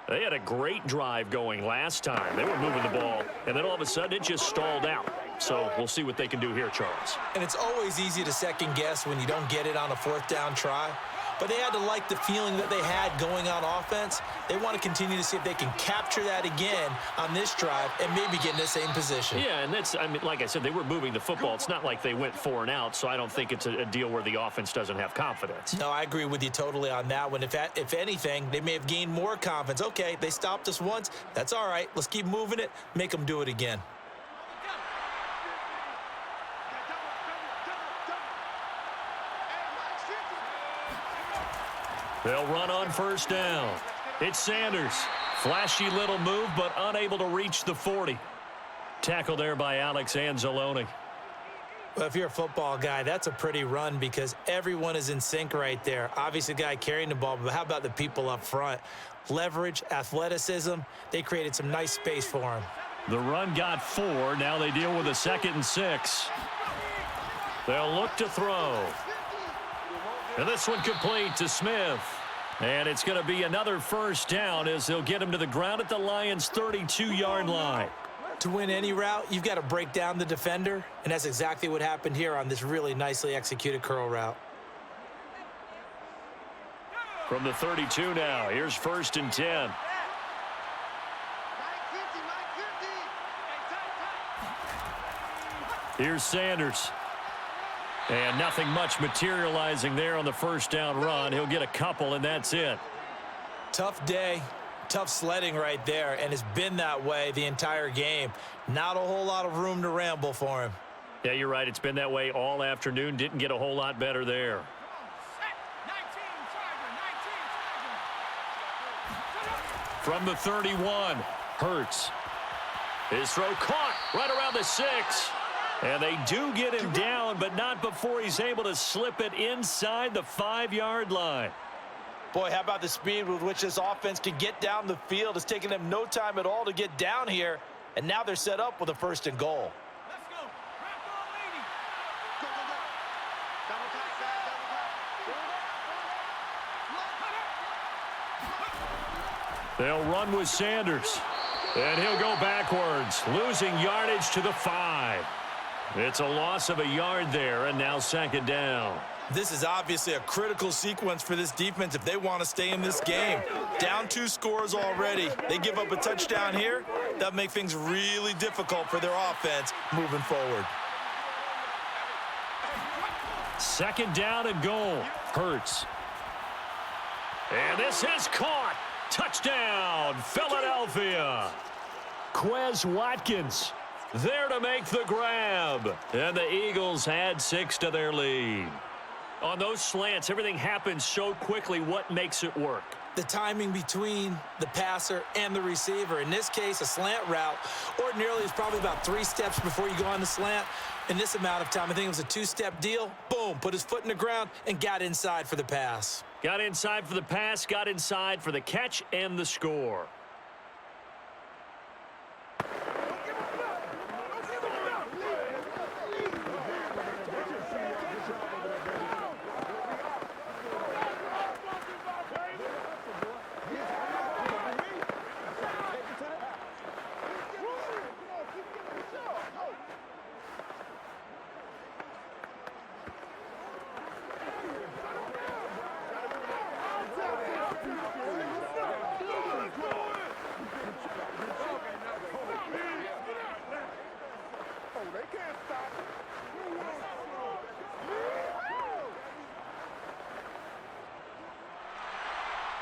They had a great drive going last time. They were moving the ball, and then all of a sudden it just stalled out. So we'll see what they can do here, Charles. And it's always easy to second guess when you don't get it on a fourth down try. But they had to like the feeling that they had going on offense. They want to continue to see if they can capture that again on this drive and maybe get in the same position. Yeah, and that's, I mean, like I said, they were moving the football. It's not like they went 4 and out, so I don't think it's a deal where the offense doesn't have confidence. No, I agree with you totally on that one. If anything, they may have gained more confidence. Okay, they stopped us once. That's all right. Let's keep moving it. Make them do it again. They'll run on first down. It's Sanders. Flashy little move, but unable to reach the 40. Tackle there by Alex Anzalone. Well, if you're a football guy, that's a pretty run because everyone is in sync right there. Obviously, the guy carrying the ball, but how about the people up front? Leverage, athleticism, they created some nice space for him. The run got 4. Now they deal with a 2nd and 6. They'll look to throw. And this one complete to Smith. And it's going to be another first down as they'll get him to the ground at the Lions' 32-yard line. To win any route, you've got to break down the defender, and that's exactly what happened here on this really nicely executed curl route. From the 32 now, here's 1st and 10. Here's Sanders. And nothing much materializing there on the first down run. He'll get a couple, and that's it. Tough day, tough sledding right there, and it's been that way the entire game. Not a whole lot of room to ramble for him. Yeah, you're right. It's been that way all afternoon. Didn't get a whole lot better there. From the 31, Hurts. His throw caught right around the 6. And they do get him down, but not before he's able to slip it inside the 5-yard line. Boy, how about the speed with which this offense can get down the field? It's taken them no time at all to get down here, and now they're set up with a 1st and goal. Let's go. Go, go, go. Double tight, double tight. They'll run with Sanders. And he'll go backwards, losing yardage to the 5. It's a loss of a yard there, and now 2nd down. This is obviously a critical sequence for this defense if they want to stay in this game. Down 2 scores already. They give up a touchdown here. That'll make things really difficult for their offense moving forward. 2nd down and goal. Hurts. And this is caught. Touchdown, Philadelphia. Quez Watkins there to make the grab. And the Eagles add 6 to their lead. On those slants, everything happens so quickly. What makes it work? The timing between the passer and the receiver. In this case, a slant route ordinarily is probably about 3 steps before you go on the slant. In this amount of time, I think it was a 2-step deal. Boom, put his foot in the ground and got inside for the pass. Got inside for the pass, got inside for the catch and the score.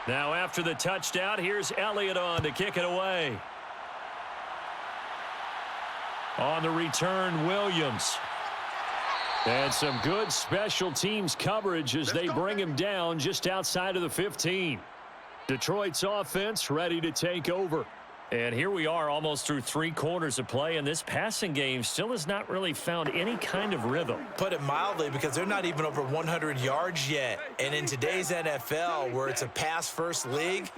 Now after the touchdown, here's Elliott on to kick it away. On the return, Williams. And some good special teams coverage as they bring him down just outside of the 15. Detroit's offense ready to take over. And here we are almost through 3 quarters of play, and this passing game still has not really found any kind of rhythm. Put it mildly, because they're not even over 100 yards yet. And in today's NFL, where it's a pass-first league,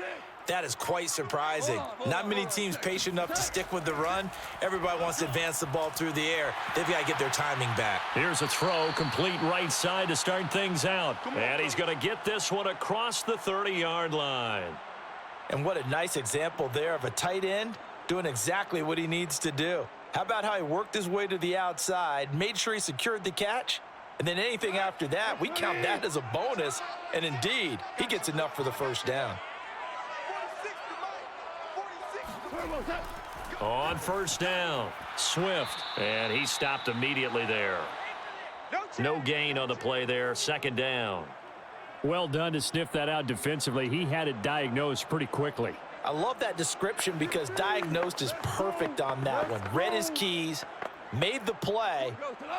that is quite surprising. Not many teams patient enough to stick with the run. Everybody wants to advance the ball through the air. They've got to get their timing back. Here's a throw, complete right side to start things out. And he's going to get this one across the 30-yard line. And what a nice example there of a tight end doing exactly what he needs to do. How about how he worked his way to the outside, made sure he secured the catch, and then anything after that, we count that as a bonus. And indeed, he gets enough for the first down. On first down, Swift, and he stopped immediately there. No gain on the play there, second down. Well done to sniff that out defensively. He had it diagnosed pretty quickly. I love that description because diagnosed is perfect on that one. Read his keys, made the play,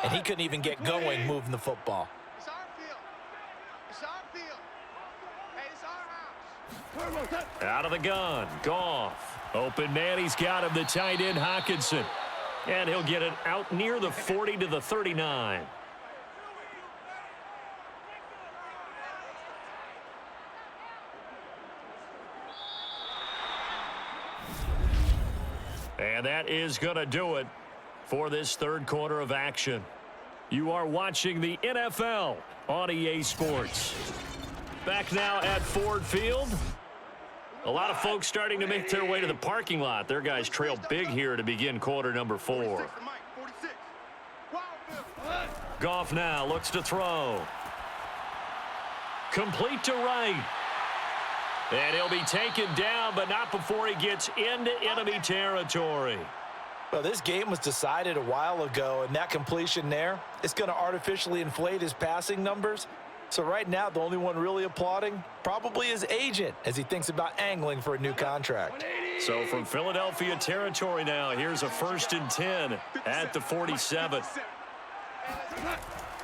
and he couldn't even get going moving the football. It's our field. It's our field. Hey, it's our house. Out of the gun, Goff. Open man, he's got him, the tight end, Hockenson. And he'll get it out near the 40 to the 39. And that is going to do it for this third quarter of action. You are watching the NFL on EA Sports. Back now at Ford Field. A lot of folks starting to make their way to the parking lot. Their guys trail big here to begin quarter number 4. Goff now looks to throw. Complete to right. And he'll be taken down, but not before he gets into enemy territory. Well, this game was decided a while ago, and that completion there, it's going to artificially inflate his passing numbers. So right now, the only one really applauding probably his agent as he thinks about angling for a new contract. So from Philadelphia territory now, here's a 1st and 10 at the 47.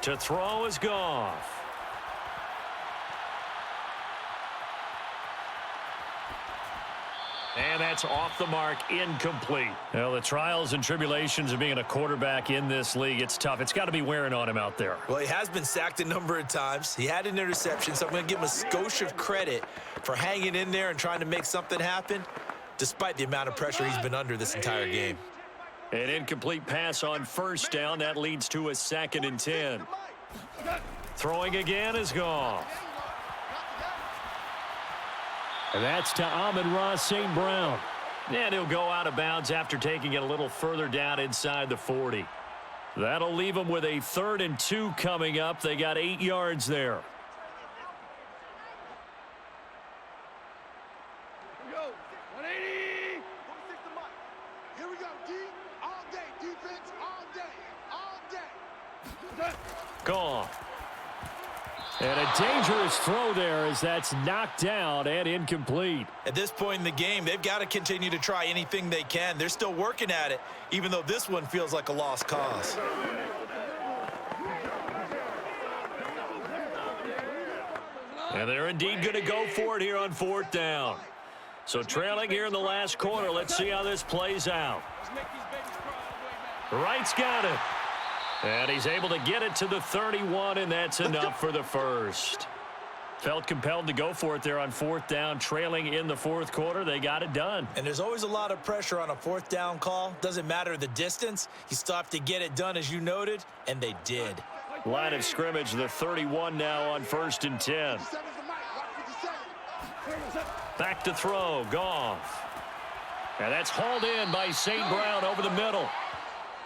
To throw is Goff. And that's off the mark, incomplete. Well, the trials and tribulations of being a quarterback in this league, it's tough. It's got to be wearing on him out there. Well, he has been sacked a number of times. He had an interception, so I'm going to give him a skosh of credit for hanging in there and trying to make something happen, despite the amount of pressure he's been under this entire game. An incomplete pass on first down. That leads to a 2nd and 10. Throwing again is Goff. And that's to Amon-Ra St. Brown. And he'll go out of bounds after taking it a little further down inside the 40. That'll leave them with a 3rd and 2 coming up. They got 8 yards there. Here we go. 180. Here we go. D all day. Defense all day. All day. Goff. And a dangerous throw there as that's knocked down and incomplete. At this point in the game, they've got to continue to try anything they can. They're still working at it, even though this one feels like a lost cause. And they're indeed going to go for it here on 4th down. So trailing here in the last quarter. Let's see how this plays out. Wright's got it. And he's able to get it to the 31, and that's enough for the first. Felt compelled to go for it there on 4th down, trailing in the 4th quarter. They got it done. And there's always a lot of pressure on a 4th down call. Doesn't matter the distance. You still have to get it done, as you noted, and they did. Line of scrimmage, the 31 now on 1st and 10. Back to throw, Goff. And that's hauled in by St. Brown over the middle.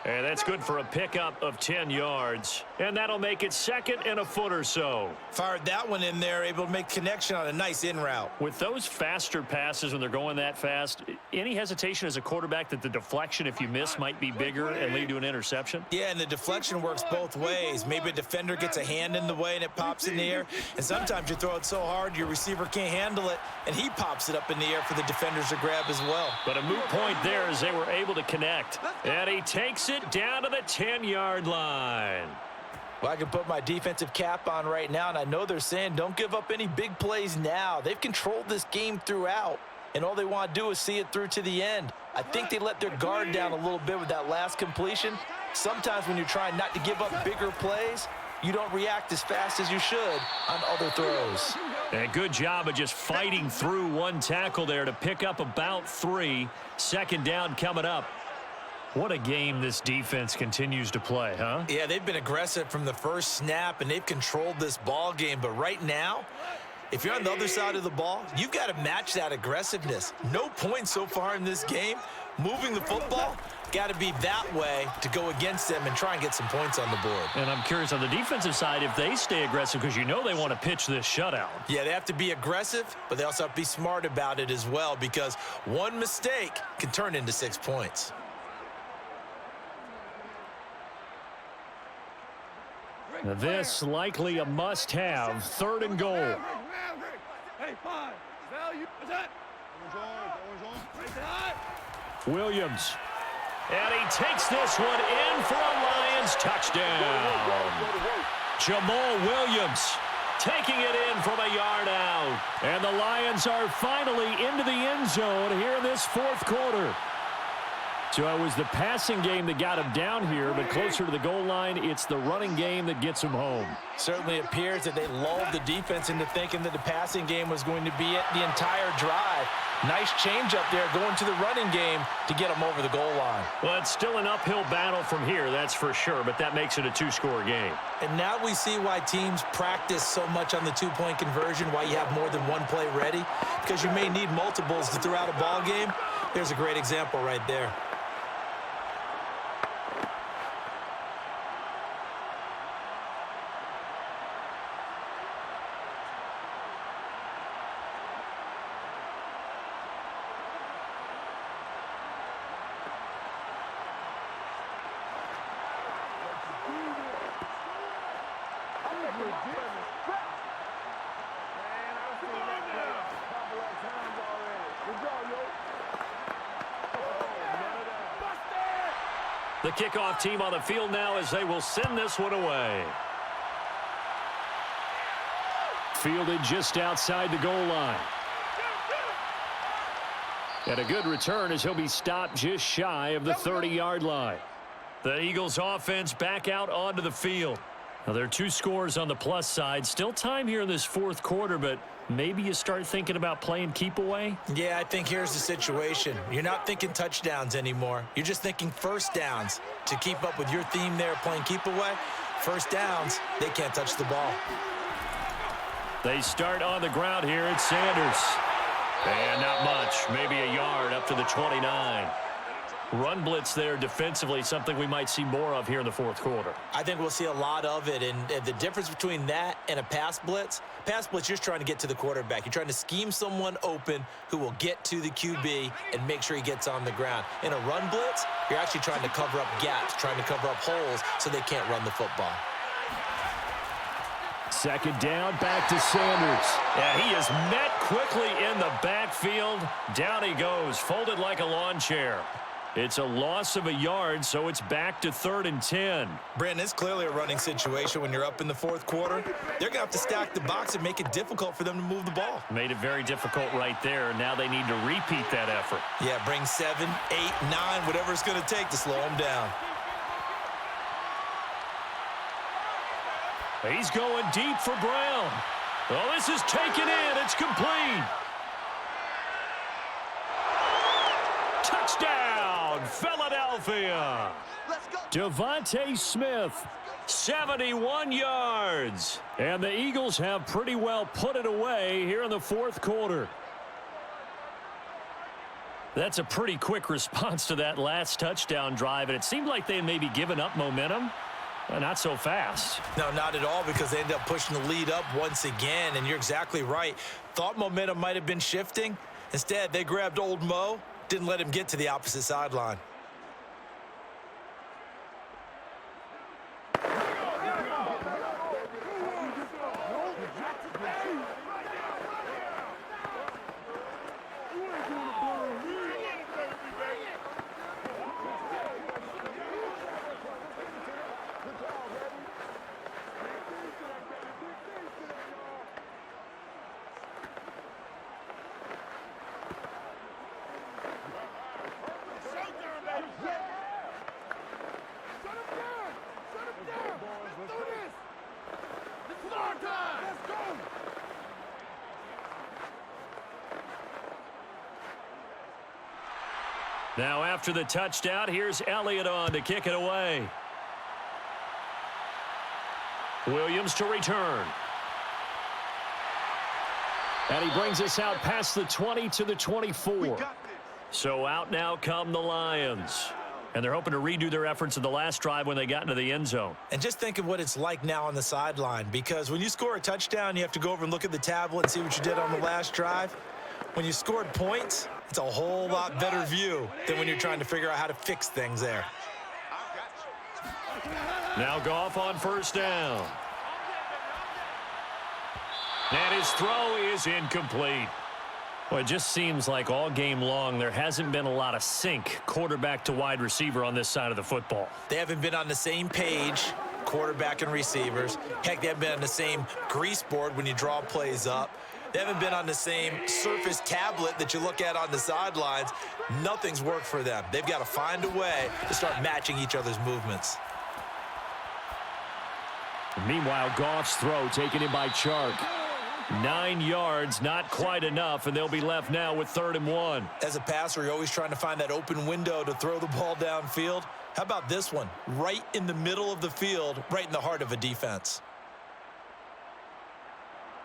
And that's good for a pickup of 10 yards. And that'll make it 2nd and a foot or so. Fired that one in there, able to make connection on a nice in route. With those faster passes when they're going that fast, any hesitation as a quarterback that the deflection, if you miss, might be bigger and lead to an interception? Yeah, and the deflection works both ways. Maybe a defender gets a hand in the way and it pops in the air. And sometimes you throw it so hard your receiver can't handle it, and he pops it up in the air for the defenders to grab as well. But a moot point there as they were able to connect. And he takes it down to the 10-yard line. Well, I can put my defensive cap on right now, and I know they're saying don't give up any big plays now. They've controlled this game throughout, and all they want to do is see it through to the end. I think they let their guard down a little bit with that last completion. Sometimes when you're trying not to give up bigger plays, you don't react as fast as you should on other throws. And good job of just fighting through one tackle there to pick up about 3. 2nd down coming up. What a game this defense continues to play, huh? Yeah, they've been aggressive from the first snap, and they've controlled this ball game. But right now, if you're on the other side of the ball, you've got to match that aggressiveness. No points so far in this game. Moving the football, got to be that way to go against them and try and get some points on the board. And I'm curious on the defensive side if they stay aggressive, because you know they want to pitch this shutout. Yeah, they have to be aggressive, but they also have to be smart about it as well, because one mistake can turn into 6 points. Now this likely a must-have. 3rd and goal. Hey, fine. Value. What's that? Williams. And he takes this one in for a Lions touchdown. Jamal Williams taking it in from a yard out. And the Lions are finally into the end zone here in this 4th quarter. So it was the passing game that got him down here, but closer to the goal line, it's the running game that gets him home. Certainly appears that they lulled the defense into thinking that the passing game was going to be it the entire drive. Nice change up there going to the running game to get them over the goal line. Well, it's still an uphill battle from here, that's for sure, but that makes it a 2-score game. And now we see why teams practice so much on the 2-point conversion, why you have more than one play ready, because you may need multiples to throw out a ball game. There's a great example right there. The kickoff team on the field now as they will send this one away. Fielded just outside the goal line. And a good return as he'll be stopped just shy of the 30-yard line. The Eagles offense back out onto the field. Now there are 2 scores on the plus side. Still time here in this 4th quarter, but maybe you start thinking about playing keep away? Yeah, I think here's the situation. You're not thinking touchdowns anymore. You're just thinking first downs. To keep up with your theme there, playing keep away, first downs, they can't touch the ball. They start on the ground here. It's Sanders. And not much, maybe a yard up to the 29. Run blitz there defensively, something we might see more of here in the 4th quarter. I think we'll see a lot of it, and the difference between that and a pass blitz, you're just trying to get to the quarterback. You're trying to scheme someone open who will get to the QB and make sure he gets on the ground. In a run blitz, you're actually trying to cover up gaps, trying to cover up holes so they can't run the football. 2nd down, back to Sanders. And he is met quickly in the backfield. Down he goes, folded like a lawn chair. It's a loss of a yard, so it's back to 3rd and 10. Brandon, it's clearly a running situation when you're up in the 4th quarter. They're going to have to stack the box and make it difficult for them to move the ball. Made it very difficult right there. Now they need to repeat that effort. Yeah, bring 7, 8, 9, whatever it's going to take to slow them down. He's going deep for Brown. Oh, this is taken in. It's complete. Touchdown, Philadelphia. Devontae Smith, 71 yards. And the Eagles have pretty well put it away here in the 4th quarter. That's a pretty quick response to that last touchdown drive, and it seemed like they may be giving up momentum. Not so fast. No, not at all, because they ended up pushing the lead up once again, and you're exactly right. Thought momentum might have been shifting. Instead, they grabbed old Mo, didn't let him get to the opposite sideline. Now after the touchdown, here's Elliott on to kick it away. Williams to return. And he brings us out past the 20 to the 24. So out now come the Lions. And they're hoping to redo their efforts in the last drive when they got into the end zone. And just think of what it's like now on the sideline, because when you score a touchdown, you have to go over and look at the tablet and see what you did on the last drive. When you scored points, it's a whole lot better view than when you're trying to figure out how to fix things there. Now Goff on first down. And his throw is incomplete. Well, it just seems like all game long there hasn't been a lot of sync quarterback to wide receiver on this side of the football. They haven't been on the same page, quarterback and receivers. Heck, they haven't been on the same grease board when you draw plays up. They haven't been on the same Surface tablet that you look at on the sidelines. Nothing's worked for them. They've got to find a way to start matching each other's movements. Meanwhile, Goff's throw taken in by Chark. 9 yards, not quite enough, and they'll be left now with 3rd and 1. As a passer, you're always trying to find that open window to throw the ball downfield. How about this one? Right in the middle of the field, right in the heart of a defense.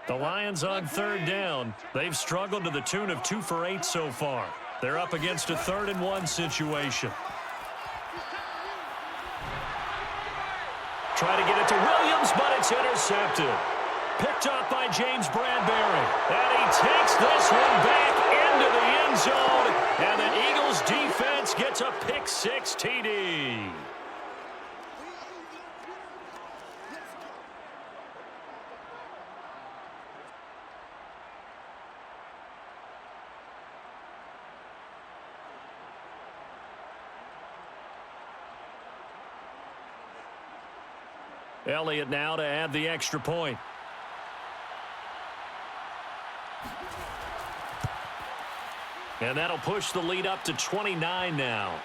The Lions on 3rd down. They've struggled to the tune of 2 for 8 so far. They're up against a 3rd and 1 situation. Try to get it to Williams, but it's intercepted. Picked up by James Bradbury. And he takes this one back into the end zone. And the Eagles defense gets a pick-6 TD. Elliott now to add the extra point. And that'll push the lead up to 29 now.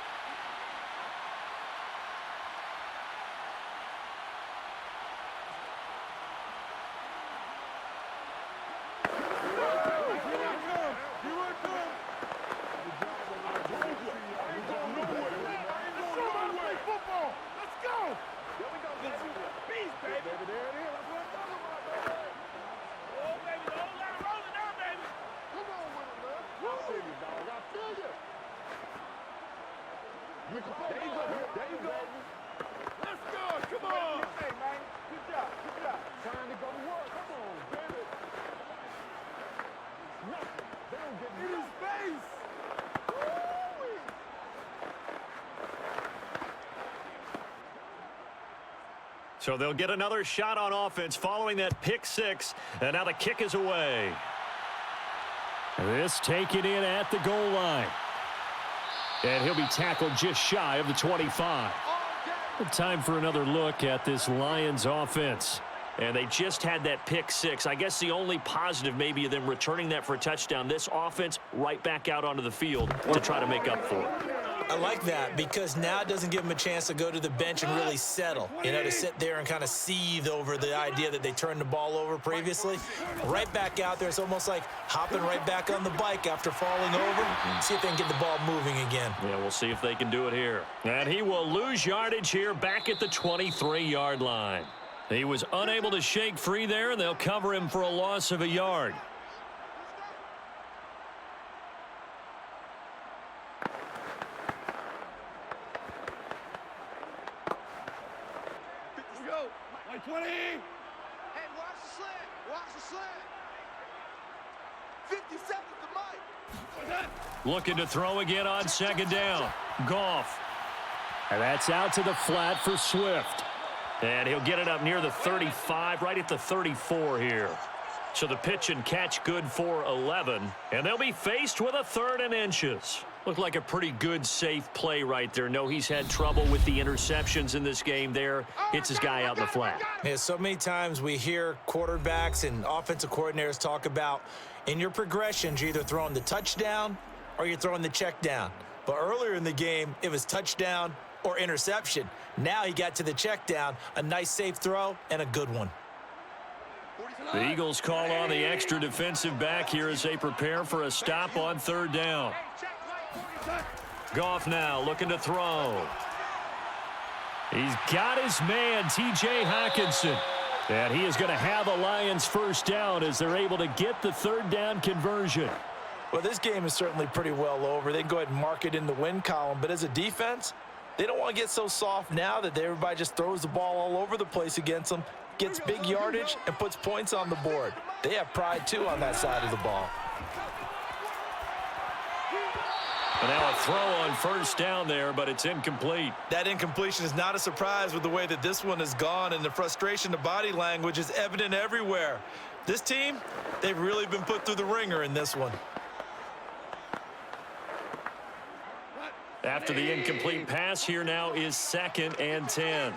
So they'll get another shot on offense following that pick-6, and now the kick is away. This taken in at the goal line. And he'll be tackled just shy of the 25. Time for another look at this Lions offense. And they just had that pick-6. I guess the only positive maybe of them returning that for a touchdown. This offense right back out onto the field to try to make up for it. I like that, because now it doesn't give them a chance to go to the bench and really settle, you know, to sit there and kind of seethe over the idea that they turned the ball over previously. Right back out there, it's almost like hopping right back on the bike after falling over. See if they can get the ball moving again. Yeah, we'll see if they can do it here. And he will lose yardage here back at the 23-yard line. He was unable to shake free there, and they'll cover him for a loss of a yard. Looking to throw again on second down. Goff. And that's out to the flat for Swift. And he'll get it up near the 35, right at the 34 here. So the pitch and catch good for 11. And they'll be faced with a 3rd and inches. Looked like a pretty good, safe play right there. No, he's had trouble with the interceptions in this game there. Hits his guy out in the flat. Yeah, so many times we hear quarterbacks and offensive coordinators talk about in your progressions, you're either throwing the touchdown or you're throwing the check down. But earlier in the game, it was touchdown or interception. Now he got to the check down, a nice safe throw, and a good one. The Eagles call on the extra defensive back here as they prepare for a stop on 3rd down. Goff now looking to throw. He's got his man, T.J. Hockenson. And he is going to have a Lions first down as they're able to get the 3rd down conversion. Well, this game is certainly pretty well over. They can go ahead and mark it in the win column. But as a defense, they don't want to get so soft now that everybody just throws the ball all over the place against them, gets big yardage, and puts points on the board. They have pride, too, on that side of the ball. And now a throw on first down there, but it's incomplete. That incompletion is not a surprise with the way that this one has gone, and the frustration, the body language is evident everywhere. This team, they've really been put through the ringer in this one. After the incomplete pass, here now is 2nd and 10.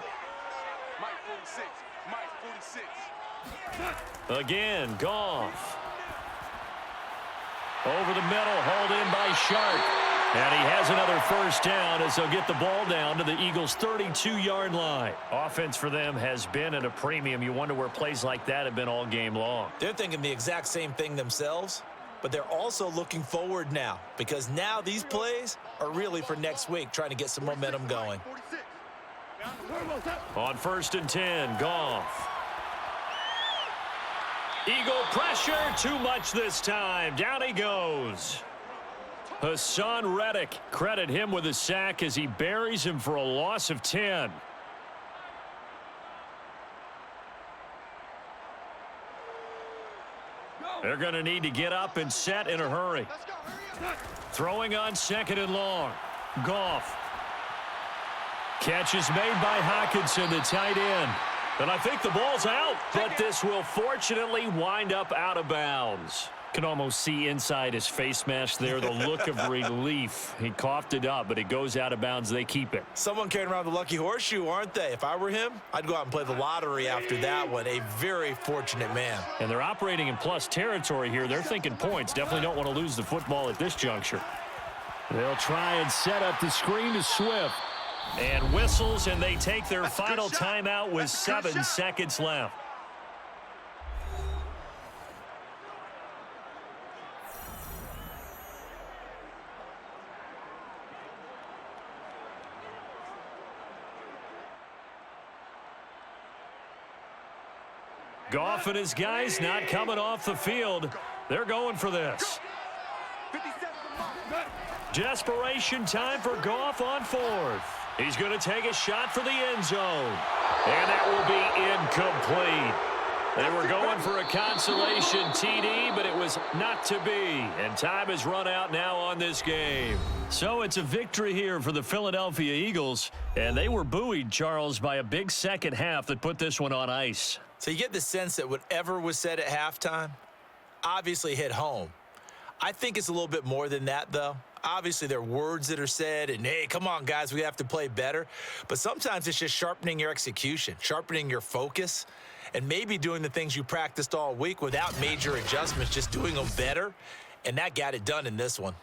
Again, Goff. Over the middle, hauled in by Sharp. And he has another first down as they'll get the ball down to the Eagles' 32-yard line. Offense for them has been at a premium. You wonder where plays like that have been all game long. They're thinking the exact same thing themselves, but they're also looking forward now because now these plays are really for next week, trying to get some momentum going. On 1st and 10, Goff. Eagle pressure, too much this time. Down he goes. Hassan Reddick, credit him with a sack as he buries him for a loss of 10. They're going to need to get up and set in a hurry. Throwing on 2nd and long. Goff. Catch is made by Hockenson, the tight end. And I think the ball's out, but this will fortunately wind up out of bounds. Can almost see inside his face mask there, the look of relief. He coughed it up, but it goes out of bounds. They keep it. Someone carrying around the lucky horseshoe, aren't they? If I were him, I'd go out and play the lottery after that one. A very fortunate man. And they're operating in plus territory here. They're thinking points. Definitely don't want to lose the football at this juncture. They'll try and set up the screen to Swift. And whistles, and they take their final timeout with 7 seconds left. Goff and his guys not coming off the field. They're going for this. Desperation time for Goff on 4th. He's going to take a shot for the end zone. And that will be incomplete. They were going for a consolation TD, but it was not to be. And time has run out now on this game. So it's a victory here for the Philadelphia Eagles. And they were buoyed, Charles, by a big second half that put this one on ice. So you get the sense that whatever was said at halftime obviously hit home. I think it's a little bit more than that, though. Obviously, there are words that are said, and, hey, come on, guys, we have to play better. But sometimes it's just sharpening your execution, sharpening your focus, and maybe doing the things you practiced all week without major adjustments, just doing them better. And that got it done in this one.